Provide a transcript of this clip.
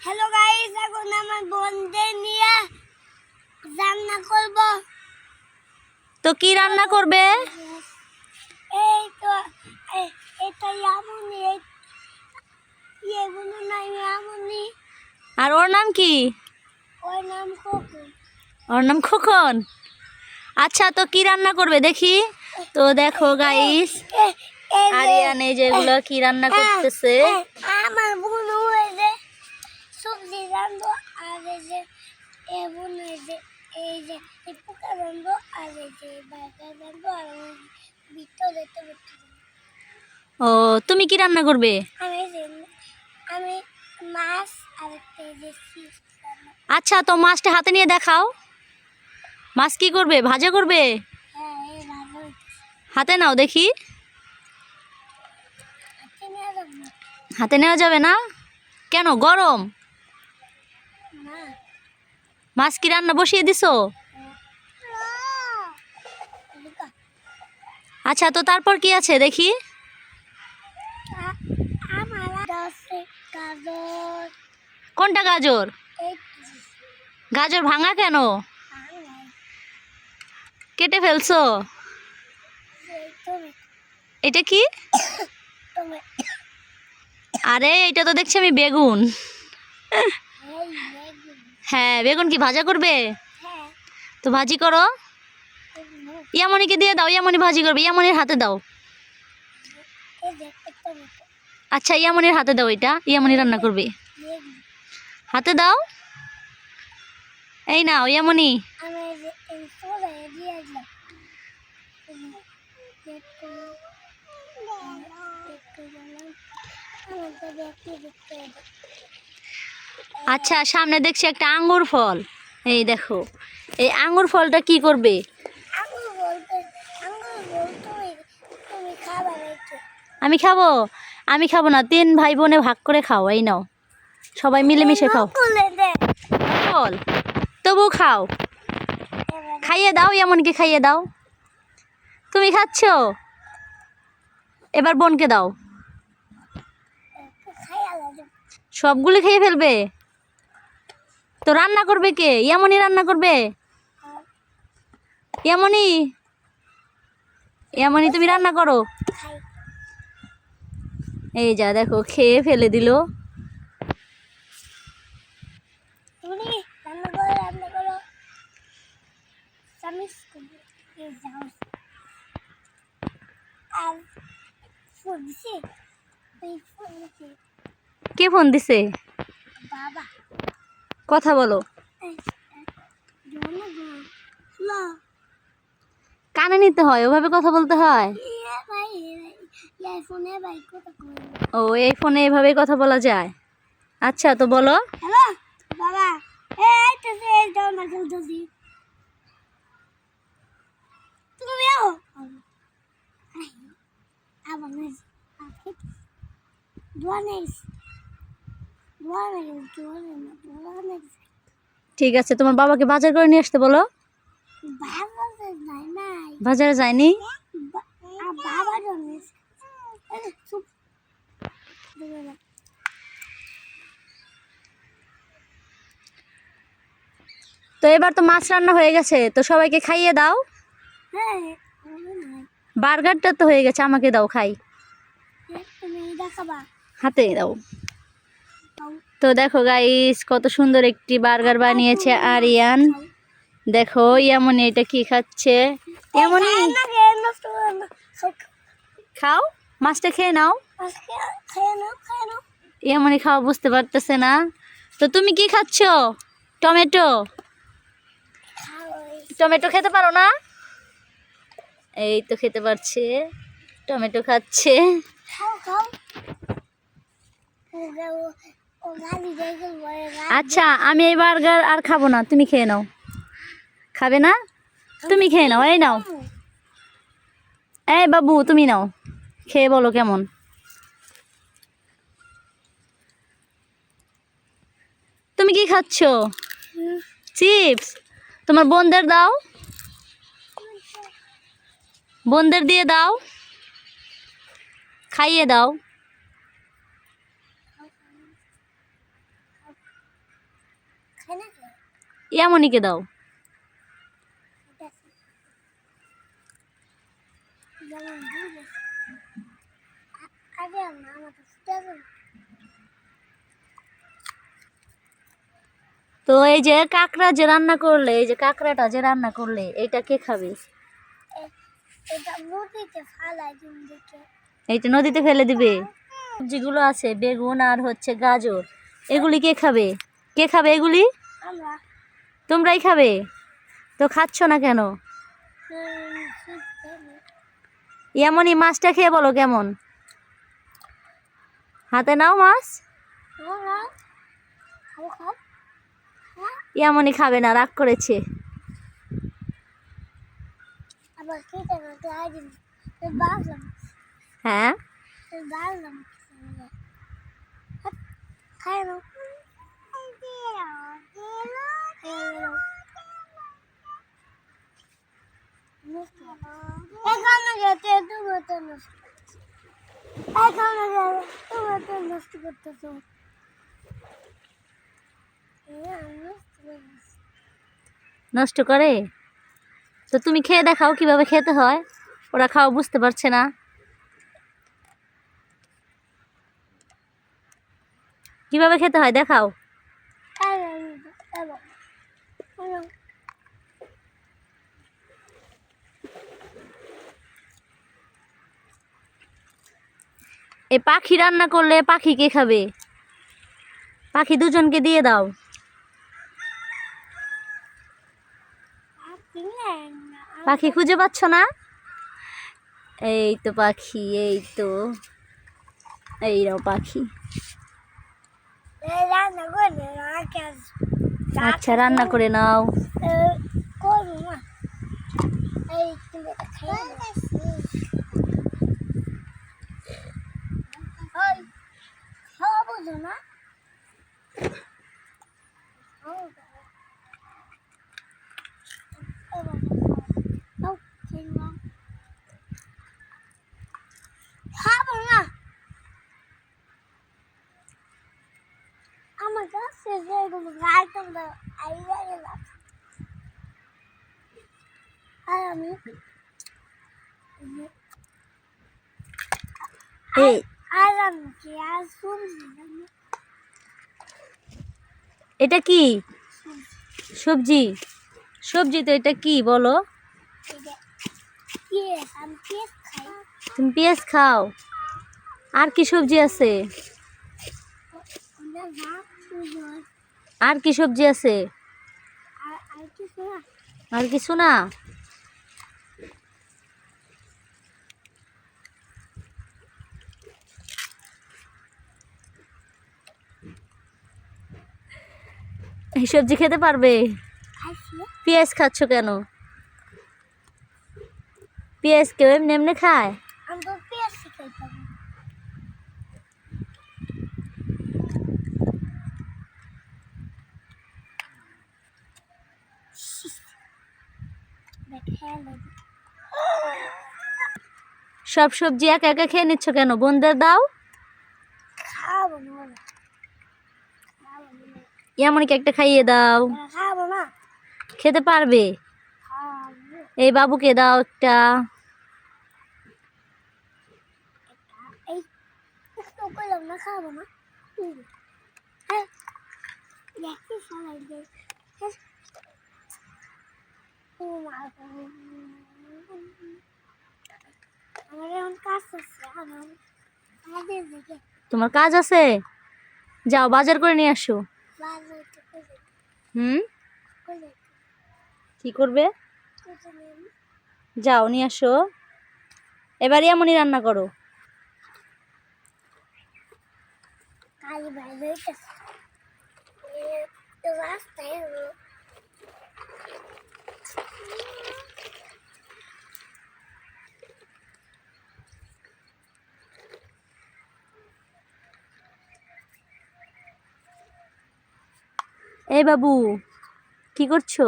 Hello guys, এখন আমার বোনদের নিয়ে রান্না করব। তো কি রান্না করবে? এই তো এটা ইয়ামুনি, এগুলো নাই ইয়ামুনি। আর ওর নাম কি? ওর নাম খোকন। ওর নাম খোকন। আচ্ছা, তো কি রান্না করবে দেখি? তো দেখো গাইস, আরিয়ান এই যেগুলো কি রান্না করতেছে। আমার বোন হয়েছে সবজি রান্না, আর এই বোন হয়েছে এই যে পোকা রান্না, আর এই যে বার্গার রান্না, আর ভিতরে তো ও, তুমি কি রান্না করবে? আমি মাছ আর একটা যে ফিশ রান্না। আচ্ছা, তো মাছটা হাতে নিয়ে দেখাও। মাছ কি করবে? ভাজা করবে? হ্যাঁ, এই ভালো হাতে নাও দেখি। হাতে নিয়ে যাবো না। হাতে নেওয়া যাবে না কেন? গরম। না, মাছ কি রান্না বসিয়ে দিছো? এদিকে। আচ্ছা, তো তারপর কি আছে দেখি। আমার আছে গাজর, কোনটা গাজর? এই গাজর ভাঙা কেন? কেটে ফেলছো? এটা কি? আরে এটা তো দেখছি আমি বেগুন। হ্যাঁ, বেগুন কি ভাজা করবে? তো ভাজি করো। ইয়ামনিকে দিয়ে দাও, ইয়ামনি ভাজি করবে। ইয়ামনির হাতে দাও। আচ্ছা, ইয়ামনির হাতে দাও, এটা ইয়ামনি রান্না করবে। হাতে দাও। এই নাও ইয়ামনি। আচ্ছা, সামনে দেখছি একটা আঙ্গুর ফল। এই দেখো, এই আঙ্গুর ফলটা কি করবে? আমি খাবো? আমি খাবো না, 3 ভাই বোনে ভাগ করে খাও। এই নাও, সবাই মিলেমিশে খাও। ফল তবু খাও। খাইয়ে দাও, এমনকি খাইয়ে দাও। তুমি খাচ্ছ? এবার বোনকে দাও। সবগুলো খেয়ে ফেলবে? তো রান্না করবে কে? এমনই রান্না করবে? এমনই এমনই তুমি রান্না করো। এই যা দেখো, খেয়ে ফেলে দিল। কে ফোন দিছে? বাবা, কথা বলো। কানে নিতে হয়, ওভাবে কথা বলতে হয়। ও, এই ফোনে এভাবে কথা বলা যায়। আচ্ছা, তো বলো। হ্যালো বাবা, এই তো এই দাও না খেলতেছি। তুমি আও আবার নেস দোয়ানেস দোয়ানেস। ঠিক আছে, তোমার বাবাকে বাজার করে নিয়ে আসতে বলো। বাবা নাই নাই, বাজারে যায়নি? বাবা দোয়ানেস চুপ। তো এবার তো মাছ রান্না হয়ে গেছে, তো সবাইকে খাইয়ে দাও। হ্যাঁ, বার্গারটা তো হয়ে গেছে, আমাকে দাও, খাই। তুমি দেখাবা। হাতে দাও। তো দেখো গাইস, কত সুন্দর একটি বার্গার বানিয়েছে আরিয়ান। দেখো ইয়ামনি এটা কি খাচ্ছে। ইয়ামনি খাও, মাছটা খেয়ে নাও। ইয়ামনি খাও, বুঝতে পারতেছে না। তো তুমি কি খাচ্ছ? টমেটো? টমেটো খেতে পারো না? এই তো খেতে পারছে, টমেটো খাচ্ছে। আচ্ছা, আমি এই বার্গার আর খাবো না, তুমি খেয়ে নাও। খাবে না? তুমি খেয়ে নাও। এই নাও, এই বাবু তুমি নাও, খেয়ে বলো কেমন। তুমি কি খাচ্ছ? চিপস? তোমার বোনদের দাও, বোনদের দিয়ে দাও, খাইয়ে দাও। ইয়ামনিকে দাও। যেমন বুঝে আগে আমার কাছে তো এই যে কাঁকড়া যে রান্না করলে, এই যে কাঁকড়াটা যে রান্না করলে, এটা কে খাবে? এটা নদীতে ফালাই দিন দেখে। এইটা নদীতে ফেলে দিবে। সবজিগুলো আছে বেগুন আর হচ্ছে গাজর, এগুলি কে খাবে? কে খাবে এগুলি? আমরা তোমরাই খাবে। তো খাচ্ছ না কেন? এমনই মাছটা খেয়ে বলো কেমন। হাতে নাও মাছ। এমনই খাবে না, রাগ করেছে। আবার খেতে না দিন বাজলাম হ্যাঁ বাজলাম খাই না এখানে যেতে তুমি তো নষ্ট এখানে যাবে তুমি তো নষ্ট করতেছো। নষ্ট করে? তো তুমি খেয়ে দেখাও কিভাবে খেতে হয়। ওরা খাওয়া বুঝতে পারছে না। কিভাবে খেতে হয় দেখাও। এই পাখি রান্না করলে পাখি কে খাবে? পাখি দুজনকে দিয়ে দাও। পাখি খুঁজে পাচ্ছ না? এই তো পাখি, এই তো এইরাও পাখি। আচ্ছা রান্না করে নাও। খাবো না আমার কাছে যেগুলো গাইতাম না আইয়া গেলাম আর আমি এই আর আমি কি আর শুনছি এটা কি সবজি? সবজি তো এটা কি বলো? আমি পেঁয়াজ খাই। তুমি পেঁয়াজ খাও? আর কি সবজি আছে? আর কি সবজি আছে? আর কিছু না? এই সবজি খেতে পারবে? পেঁয়াজ খাচ্ছ কেন? পেঁয়াজ কেউ এমনি এমনি খায়? আমি তো পেঁয়াজ খাই পাবো। সব সবজি একা একা খেয়ে নিচ্ছ কেন? বোনদের দাও। খাবো না এমনকি একটা খাইয়ে দাও। খাবো না খেতে পারবে? এই বাবুকে দাও একটা। এই তো কইলাম না খাবো না হ্যাঁ দেখি সবাই দেখ আমার এখন কাজ আছে আমাদের দিকে তোমার কাজ আছে? যাও বাজার করে নিয়ে আসো। হুম কি করবে? যাও নিয়ে আসো। এবার এমনই রান্না করো। কাজ বাইরে রাস্তায় এই বাবু কি করছো?